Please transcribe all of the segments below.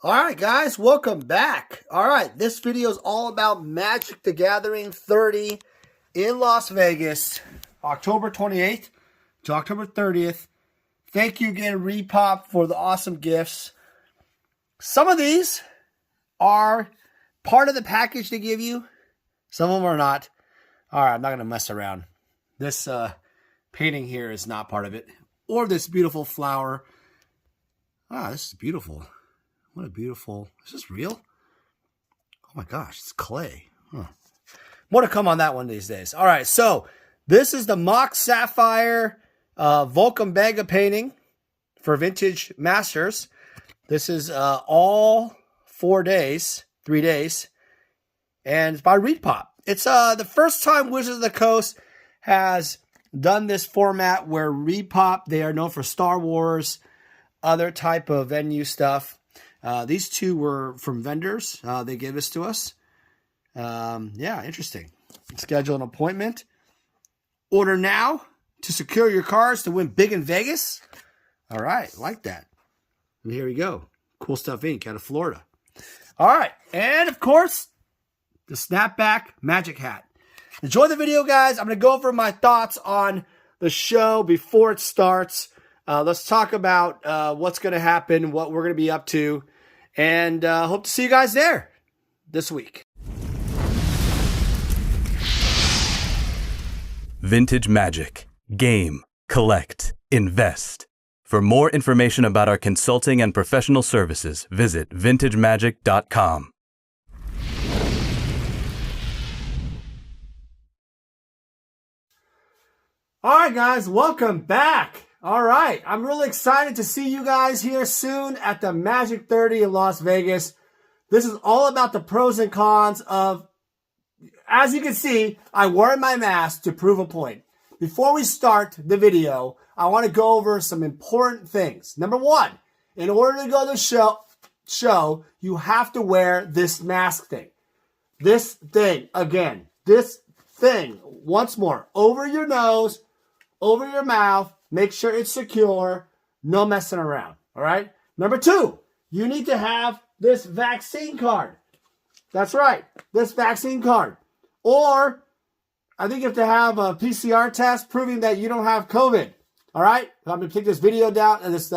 All right, guys, welcome back. All right, this video is all about Magic the Gathering 30 in Las Vegas, October 28th to October 30th. Thank you again, Repop, for the awesome gifts. Some of these are part of the package they give you. Some of them are not. All right, I'm not going to mess around. This painting here is not part of it. Or this beautiful flower. Ah, this is beautiful. What a beautiful... Is this real? Oh my gosh, it's clay. Huh. More to come on that one these days. All right, so this is the Mock Sapphire Volcom Banga painting for Vintage Masters. This is all 4 days, 3 days, and it's by Repop. It's the first time Wizards of the Coast has done this format where Repop, they are known for Star Wars, other type of venue stuff. These two were from vendors. They gave this to us. Yeah, interesting. Schedule an appointment. Order now to secure your cards to win big in Vegas. All right, like that. And here we go. Cool Stuff Inc. out of Florida. All right, and of course, the Snapback Magic Hat. Enjoy the video, guys. I'm going to go over my thoughts on the show before it starts. Let's talk about what's going to happen, what we're going to be up to, and hope to see you guys there this week. Vintage Magic. Game, collect, invest. For more information about our consulting and professional services, visit vintagemagic.com. All right, guys, welcome back. All right, I'm really excited to see you guys here soon at the Magic 30 in Las Vegas. This is all about the pros and cons of, as you can see, I wore my mask to prove a point. Before we start the video, I want to go over some important things. Number one, in order to go to the show, you have to wear this mask thing. This thing, again, this thing, once more, over your nose, over your mouth. Make sure it's secure. No messing around. All right. Number two, you need to have this vaccine card. That's right. This vaccine card. Or I think you have to have a PCR test proving that you don't have COVID. All right. I'm going to take this video down and this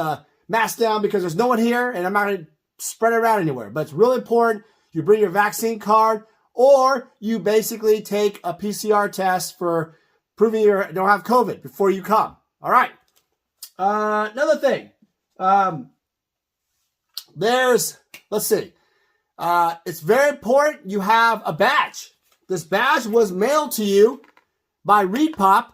mask down because there's no one here and I'm not going to spread it around anywhere. But it's really important you bring your vaccine card or you basically take a PCR test for proving you don't have COVID before you come. All right. Another thing. Let's see. It's very important you have a badge. This badge was mailed to you by Repop.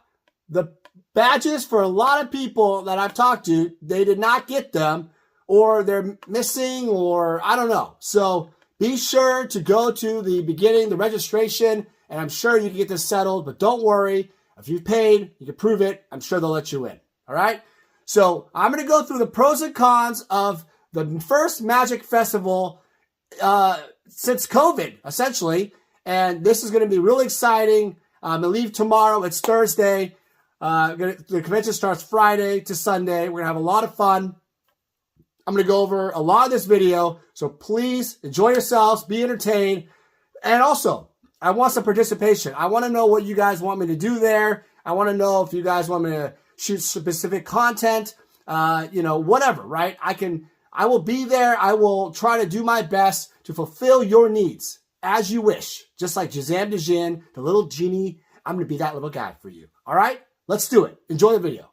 The badges for a lot of people that I've talked to, they did not get them or they're missing or I don't know. So be sure to go to the beginning, the registration, and I'm sure you can get this settled, but don't worry. If you've paid, you can prove it. I'm sure they'll let you in. All right. So I'm going to go through the pros and cons of the first Magic Festival since COVID, essentially. And this is going to be really exciting. I'm going to leave tomorrow. It's Thursday. The convention starts Friday to Sunday. We're going to have a lot of fun. I'm going to go over a lot of this video. So please enjoy yourselves. Be entertained. And also, I want some participation. I want to know what you guys want me to do there. I want to know if you guys want me to shoot specific content, whatever, right? I will be there. I will try to do my best to fulfill your needs as you wish. Just like Jazam Dejin, the little genie. I'm going to be that little guy for you. All right, let's do it. Enjoy the video.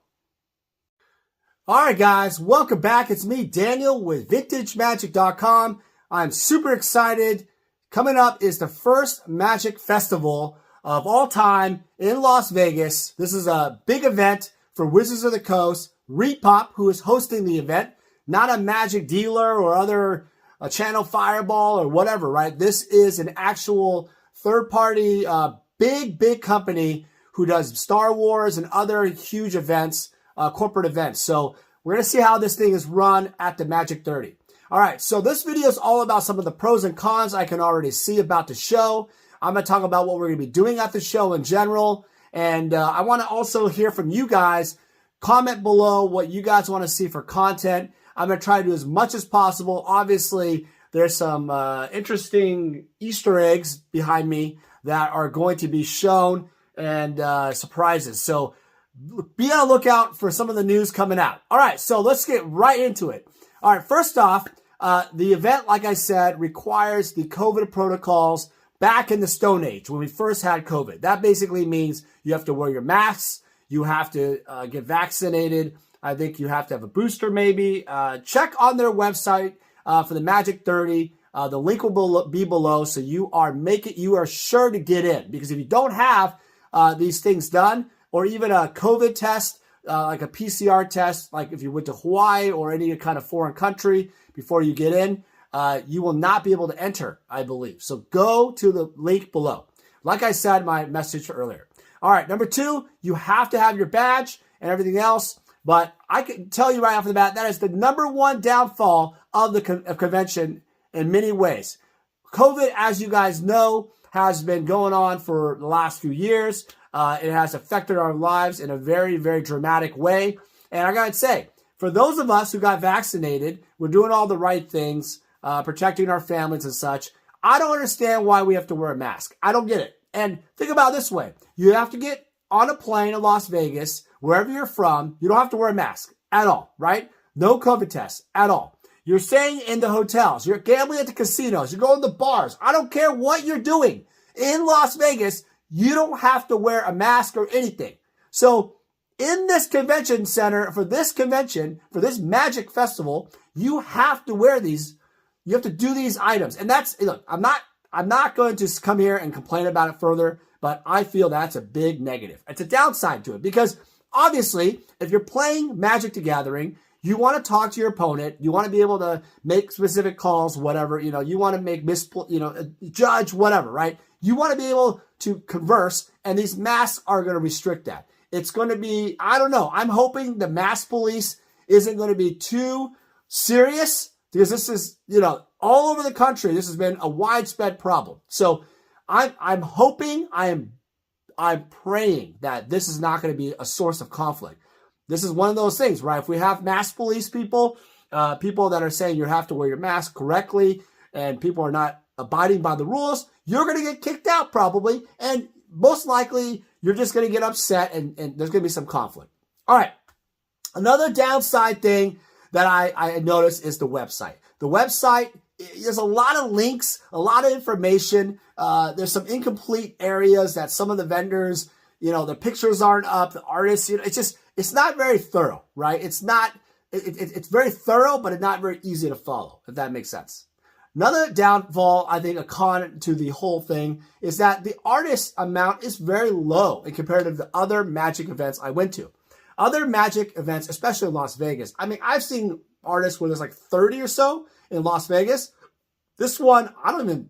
All right, guys, welcome back. It's me, Daniel, with VintageMagic.com. I'm super excited. Coming up is the first Magic Festival of all time in Las Vegas. This is a big event for Wizards of the Coast. Repop, who is hosting the event, not a Magic dealer or other Channel Fireball or whatever, right? This is an actual third-party, big company who does Star Wars and other huge events, corporate events. So we're going to see how this thing is run at the Magic 30. All right, so this video is all about some of the pros and cons I can already see about the show. I'm going to talk about what we're going to be doing at the show in general. And I want to also hear from you guys. Comment below what you guys want to see for content. I'm going to try to do as much as possible. Obviously, there's some interesting Easter eggs behind me that are going to be shown and surprises. So be on the lookout for some of the news coming out. All right, so let's get right into it. All right, first off, the event, like I said, requires the COVID protocols back in the Stone Age when we first had COVID. That basically means you have to wear your masks, you have to get vaccinated. I think you have to have a booster maybe. Check on their website for the Magic 30. The link will be below, so you are sure to get in. Because if you don't have these things done, or even a COVID test, like a PCR test, like if you went to Hawaii or any kind of foreign country before you get in, you will not be able to enter, I believe. So go to the link below. Like I said, my message earlier. All right, number 2, you have to have your badge and everything else. But I can tell you right off the bat, that is the number 1 downfall of the convention in many ways. COVID, as you guys know, has been going on for the last few years. It has affected our lives in a very, very dramatic way. And I gotta say, for those of us who got vaccinated, we're doing all the right things, protecting our families and such. I don't understand why we have to wear a mask. I don't get it. And think about it this way. You have to get on a plane in Las Vegas, wherever you're from. You don't have to wear a mask at all, right? No COVID tests at all. You're staying in the hotels. You're gambling at the casinos. You're going to the bars. I don't care what you're doing. In Las Vegas, you don't have to wear a mask or anything. So in this convention center, for this convention, for this Magic Festival, you have to wear these. You have to do these items. And look, I'm not going to come here and complain about it further, but I feel that's a big negative. It's a downside to it because obviously, if you're playing Magic the Gathering, you want to talk to your opponent. You want to be able to make specific calls, whatever. You want to make judge, whatever, right? You want to be able to converse, and these masks are going to restrict that. It's going to be, I don't know. I'm hoping the mask police isn't going to be too serious because this is, all over the country. This has been a widespread problem. So I'm hoping, I'm praying that this is not going to be a source of conflict. This is one of those things, right? If we have mask police people, people that are saying you have to wear your mask correctly, and people are not abiding by the rules, you're going to get kicked out probably. And most likely, you're just going to get upset and there's going to be some conflict. All right. Another downside thing that I noticed is the website. The website, there's a lot of links, a lot of information. There's some incomplete areas that some of the vendors, the pictures aren't up, the artists, it's not very thorough, right? It's very thorough, but it's not very easy to follow, if that makes sense. Another downfall, I think, a con to the whole thing is that the artist amount is very low in comparative to other Magic events I went to. Other Magic events, especially in Las Vegas, I've seen artists where there's like 30 or so in Las Vegas. This one, I don't think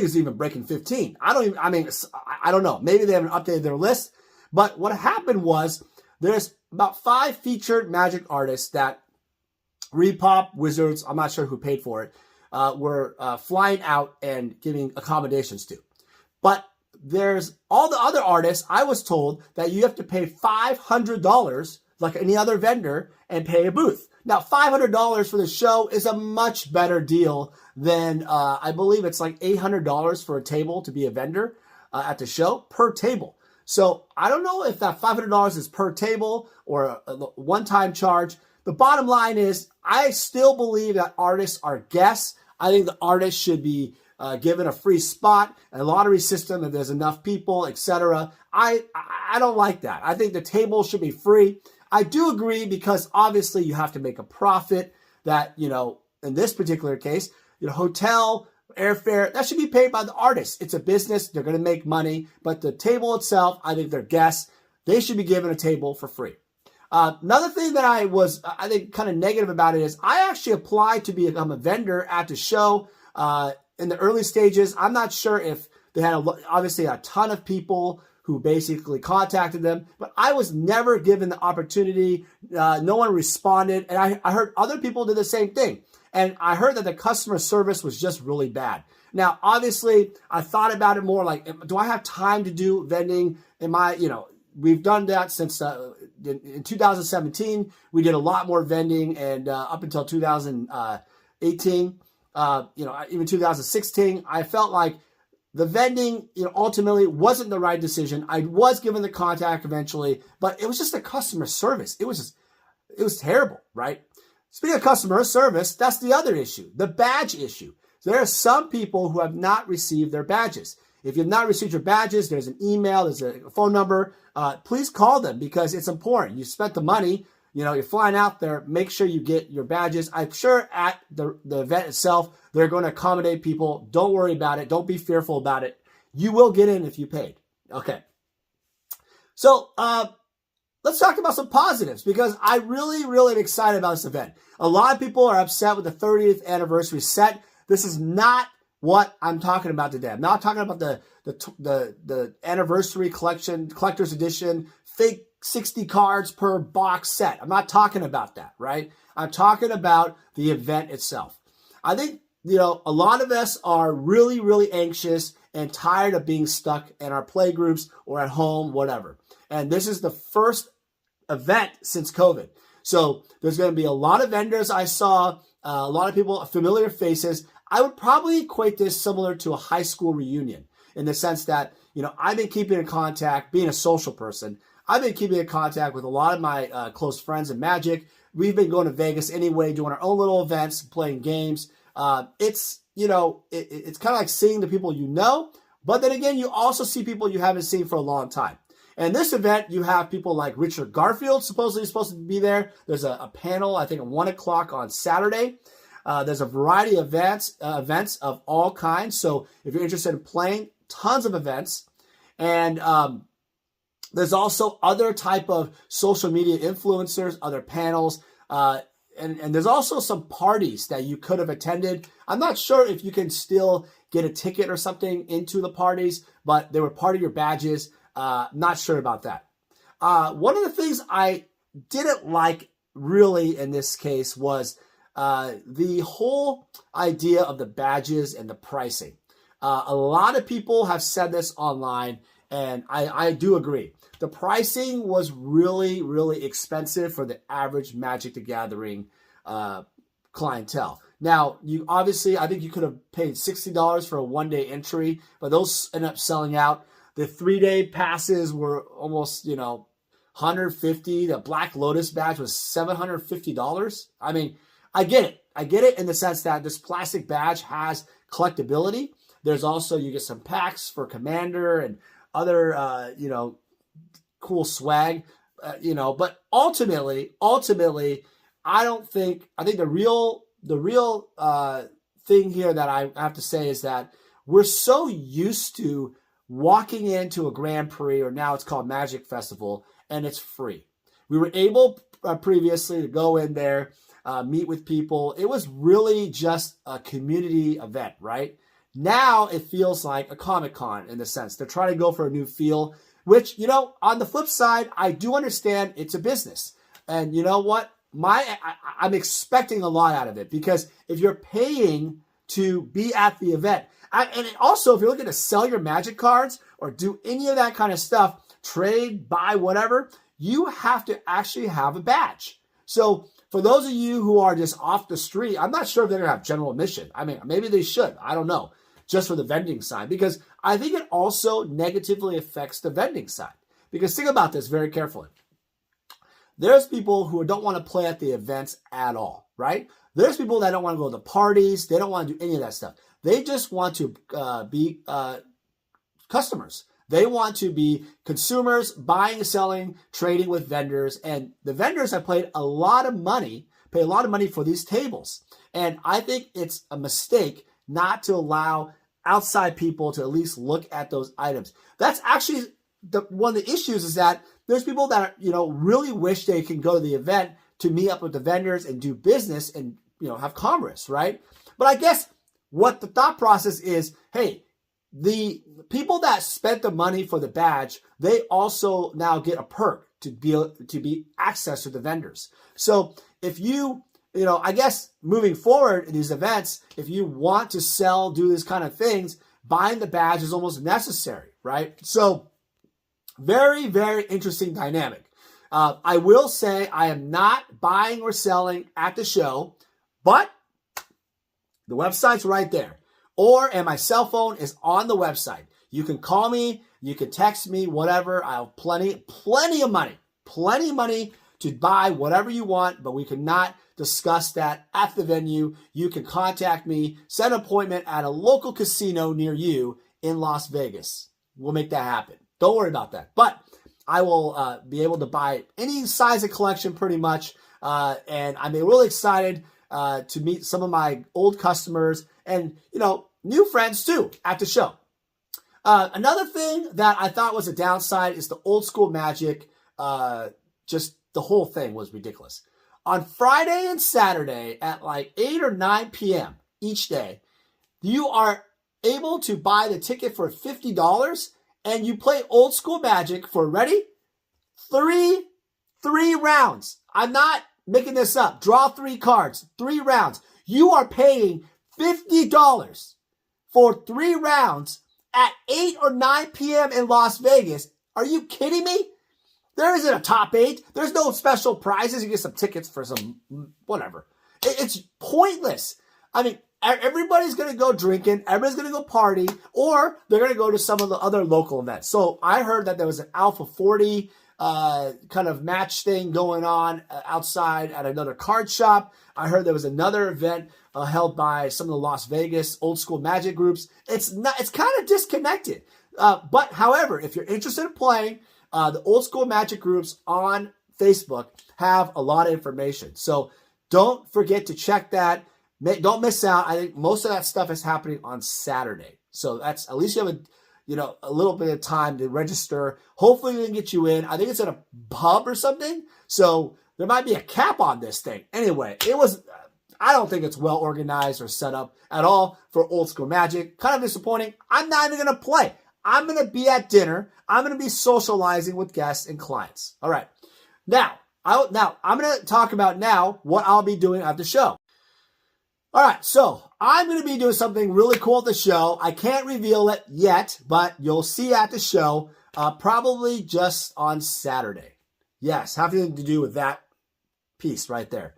it's even breaking 15. I don't know. Maybe they haven't updated their list. But what happened was there's about 5 featured Magic artists that Repop, Wizards, I'm not sure who paid for it, were flying out and giving accommodations to. But there's all the other artists, I was told that you have to pay $500 like any other vendor and pay a booth. Now, $500 for the show is a much better deal than, I believe it's like $800 for a table to be a vendor at the show per table. So I don't know if that $500 is per table or a one-time charge. The bottom line is I still believe that artists are guests. I think the artists should be given a free spot, a lottery system if there's enough people, etc. I don't like that. I think the table should be free. I do agree because obviously you have to make a profit that, in this particular case, hotel, airfare, that should be paid by the artist. It's a business. They're going to make money. But the table itself, I think they're guests. They should be given a table for free. Another thing that I think, kind of negative about it is I actually applied to become a vendor at the show in the early stages. I'm not sure if they had obviously a ton of people who basically contacted them, but I was never given the opportunity. No one responded. And I heard other people did the same thing. And I heard that the customer service was just really bad. Now, obviously, I thought about it more like, do I have time to do vending? Am I, we've done that since in 2017. We did a lot more vending, and up until 2018, even 2016, I felt like the vending, ultimately wasn't the right decision. I was given the contact eventually, but it was just the customer service. It was terrible, right? Speaking of customer service, that's the other issue, the badge issue. So there are some people who have not received their badges. If you've not received your badges, there's an email, there's a phone number. Please call them because it's important. You spent the money, you're flying out there. Make sure you get your badges. I'm sure at the event itself, they're going to accommodate people. Don't worry about it. Don't be fearful about it. You will get in if you paid. Okay. So let's talk about some positives because I really, really am excited about this event. A lot of people are upset with the 30th anniversary set. This is not what I'm talking about today. I'm not talking about the anniversary collector's edition, fake 60 cards per box set. I'm not talking about that, right? I'm talking about the event itself. I think, a lot of us are really, really anxious and tired of being stuck in our play groups or at home, whatever. And this is the first event since COVID. So there's going to be a lot of vendors I saw, a lot of people, familiar faces. I would probably equate this similar to a high school reunion in the sense that, I've been keeping in contact, being a social person. I've been keeping in contact with a lot of my close friends in Magic. We've been going to Vegas anyway, doing our own little events, playing games. It's kind of like seeing the people but then again, you also see people you haven't seen for a long time. And this event, you have people like Richard Garfield supposedly supposed to be there. There's a panel, I think, at 1 o'clock on Saturday. There's a variety of events of all kinds. So if you're interested in playing, tons of events. And there's also other type of social media influencers, other panels. And there's also some parties that you could have attended. I'm not sure if you can still get a ticket or something into the parties, but they were part of your badges. Not sure about that. One of the things I didn't like really in this case was the whole idea of the badges and the pricing. A lot of people have said this online, and I do agree. The pricing was really, really expensive for the average Magic the Gathering clientele. Now, I think you could have paid $60 for a one-day entry, but those ended up selling out. The 3-day passes were almost, $150. The Black Lotus badge was $750. I mean, I get it. I get it in the sense that this plastic badge has collectability. There's also, you get some packs for Commander and other, cool swag, but ultimately, I think the real thing here that I have to say is that we're so used to walking into a Grand Prix, or now it's called Magic Festival, and it's free. We were able previously to go in there, meet with people. It was really just a community event, right? Now it feels like a Comic-Con in the sense. They're trying to go for a new feel, which, on the flip side, I do understand it's a business. And you know what? I'm expecting a lot out of it because if you're paying to be at the event, and also if you're looking to sell your Magic cards or do any of that kind of stuff, trade, buy, whatever, you have to actually have a badge. So for those of you who are just off the street, I'm not sure if they're going to have general admission. I mean, maybe they should. I don't know. Just for the vending side, because I think it also negatively affects the vending side. Because think about this very carefully. There's people who don't want to play at the events at all, right? There's people that don't want to go to the parties. They don't want to do any of that stuff. They just want to be customers. They want to be consumers, buying, selling, trading with vendors. And the vendors have pay a lot of money for these tables. And I think it's a mistake not to allow outside people to at least look at those items. That's actually one of the issues is that there's people that really wish they can go to the event to meet up with the vendors and do business and have commerce, right? But I guess what the thought process is, hey, the people that spent the money for the badge, they also now get a perk to be access to the vendors. So if I guess moving forward in these events, if you want to sell, do this kind of things, buying the badge is almost necessary, right? So Very, very interesting dynamic. I will say I am not buying or selling at the show, but the website's right there. And my cell phone is on the website. You can call me, you can text me, whatever. I have plenty of money to buy whatever you want, but we cannot discuss that at the venue. You can contact me, set an appointment at a local casino near you in Las Vegas. We'll make that happen. Don't worry about that. But I will be able to buy any size of collection pretty much. And I'm really excited to meet some of my old customers and, new friends too at the show. Another thing that I thought was a downside is the old school Magic. Just the whole thing was ridiculous. On Friday and Saturday at like 8 or 9 p.m. each day, you are able to buy the ticket for $50 and you play old school Magic for, ready? Three rounds. I'm not making this up. Draw 3 cards, 3 rounds. You are paying $50 for 3 rounds at 8 or 9 p.m. in Las Vegas. Are you kidding me? There isn't a top 8. There's no special prizes. You get some tickets for some whatever. It's pointless. I mean, everybody's going to go drinking. Everybody's going to go party. Or they're going to go to some of the other local events. So I heard that there was an Alpha 40 kind of match thing going on outside at another card shop. I heard there was another event held by some of the Las Vegas old school Magic groups. It's kind of disconnected. But however, if you're interested in playing, the old school Magic groups on Facebook have a lot of information. So don't forget to check that. Don't miss out. I think most of that stuff is happening on Saturday. So that's, at least you have a little bit of time to register. Hopefully they can get you in. I think it's at a pub or something. So there might be a cap on this thing. Anyway, I don't think it's well organized or set up at all for old school Magic. Kind of disappointing. I'm not even going to play. I'm going to be at dinner. I'm going to be socializing with guests and clients. All right. Now I'm going to talk about now what I'll be doing at the show. All right. So I'm going to be doing something really cool at the show. I can't reveal it yet, but you'll see at the show, probably just on Saturday. Yes. Having to do with that piece right there.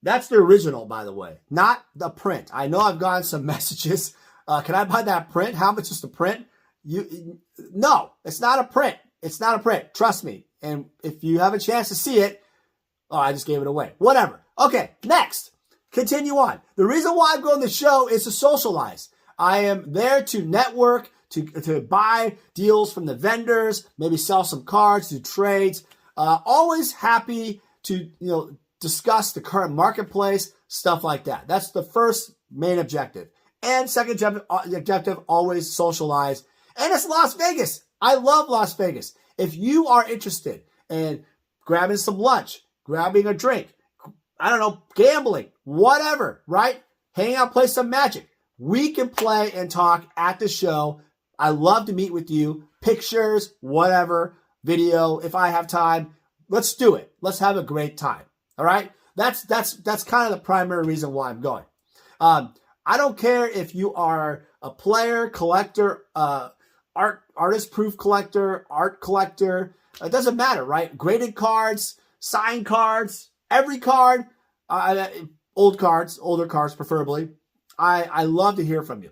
That's the original, by the way, not the print. I know I've gotten some messages. Can I buy that print? How much is the print? No, it's not a print. It's not a print. Trust me. And if you have a chance to see it, I just gave it away. Whatever. Okay, next. Continue on. The reason why I'm going to the show is to socialize. I am there to network, to buy deals from the vendors, maybe sell some cards, do trades. Always happy to, discuss the current marketplace, stuff like that. That's the first main objective. And second objective, always socialize. And it's Las Vegas. I love Las Vegas. If you are interested in grabbing some lunch, grabbing a drink, I don't know, gambling, whatever, right? Hang out, play some Magic. We can play and talk at the show. I love to meet with you. Pictures, whatever, video, if I have time. Let's do it. Let's have a great time. All right? That's kind of the primary reason why I'm going. I don't care if you are a player, collector, artist proof collector, art collector. It doesn't matter, right? Graded cards, signed cards, every card, older cards preferably. I love to hear from you.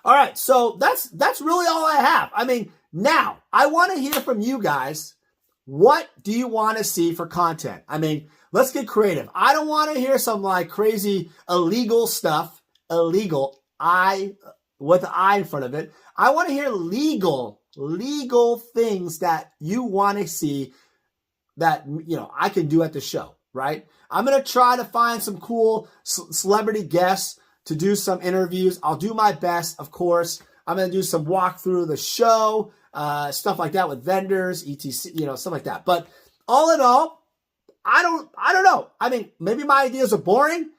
All right, so that's really all I have. I mean, now I want to hear from you guys. What do you want to see for content? I mean, let's get creative. I don't want to hear some like crazy illegal stuff. Illegal, with the I in front of it. I want to hear legal things that you want to see that, I can do at the show, right? I'm going to try to find some cool celebrity guests to do some interviews. I'll do my best, of course. I'm going to do some walkthrough of the show, stuff like that with vendors, etc., stuff like that. But all in all, I don't know. I mean, maybe my ideas are boring.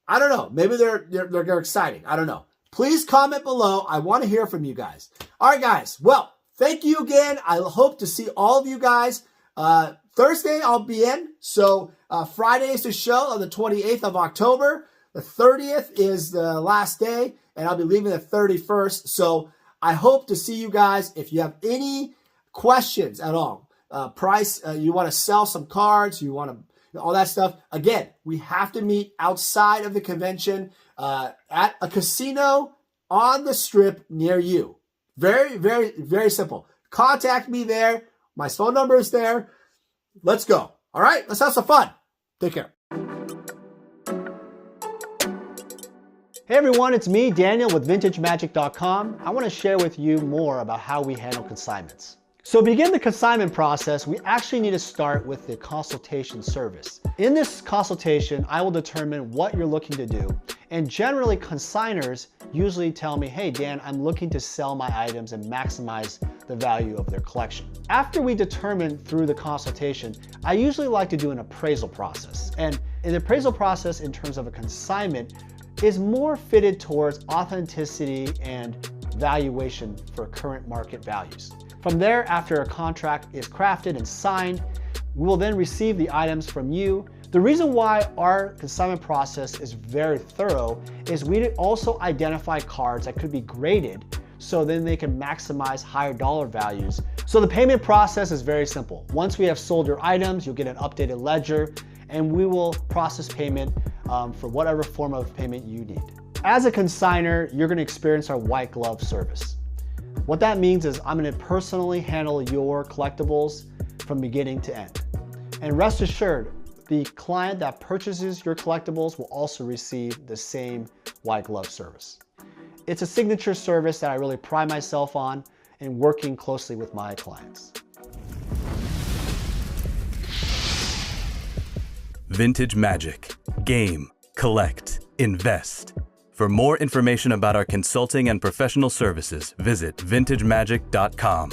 I don't know. Maybe they're exciting. I don't know. Please comment below. I want to hear from you guys. All right, guys. Well, thank you again. I hope to see all of you guys. Thursday, I'll be in. So Friday is the show on the 28th of October. The 30th is the last day, and I'll be leaving the 31st. So I hope to see you guys. If you have any questions at all, price, you want to sell some cards, you want to, all that stuff. Again, we have to meet outside of the convention at a casino on the strip near you. Very, very, very simple. Contact me there. My phone number is there. Let's go. All right, let's have some fun. Take care. Hey everyone, it's me, Daniel with VintageMagic.com. I want to share with you more about how we handle consignments. So to begin the consignment process, we actually need to start with the consultation service. In this consultation, I will determine what you're looking to do. And generally, consigners usually tell me, hey Dan, I'm looking to sell my items and maximize the value of their collection. After we determine through the consultation, I usually like to do an appraisal process. And an appraisal process in terms of a consignment is more fitted towards authenticity and valuation for current market values. From there, after a contract is crafted and signed, we will then receive the items from you. The reason why our consignment process is very thorough is we also identify cards that could be graded so then they can maximize higher dollar values. So the payment process is very simple. Once we have sold your items, you'll get an updated ledger and we will process payment for whatever form of payment you need. As a consignor, you're gonna experience our white glove service. What that means is I'm gonna personally handle your collectibles from beginning to end. And rest assured, the client that purchases your collectibles will also receive the same white glove service. It's a signature service that I really pride myself on in working closely with my clients. Vintage Magic. Game, collect, invest. For more information about our consulting and professional services, visit vintagemagic.com.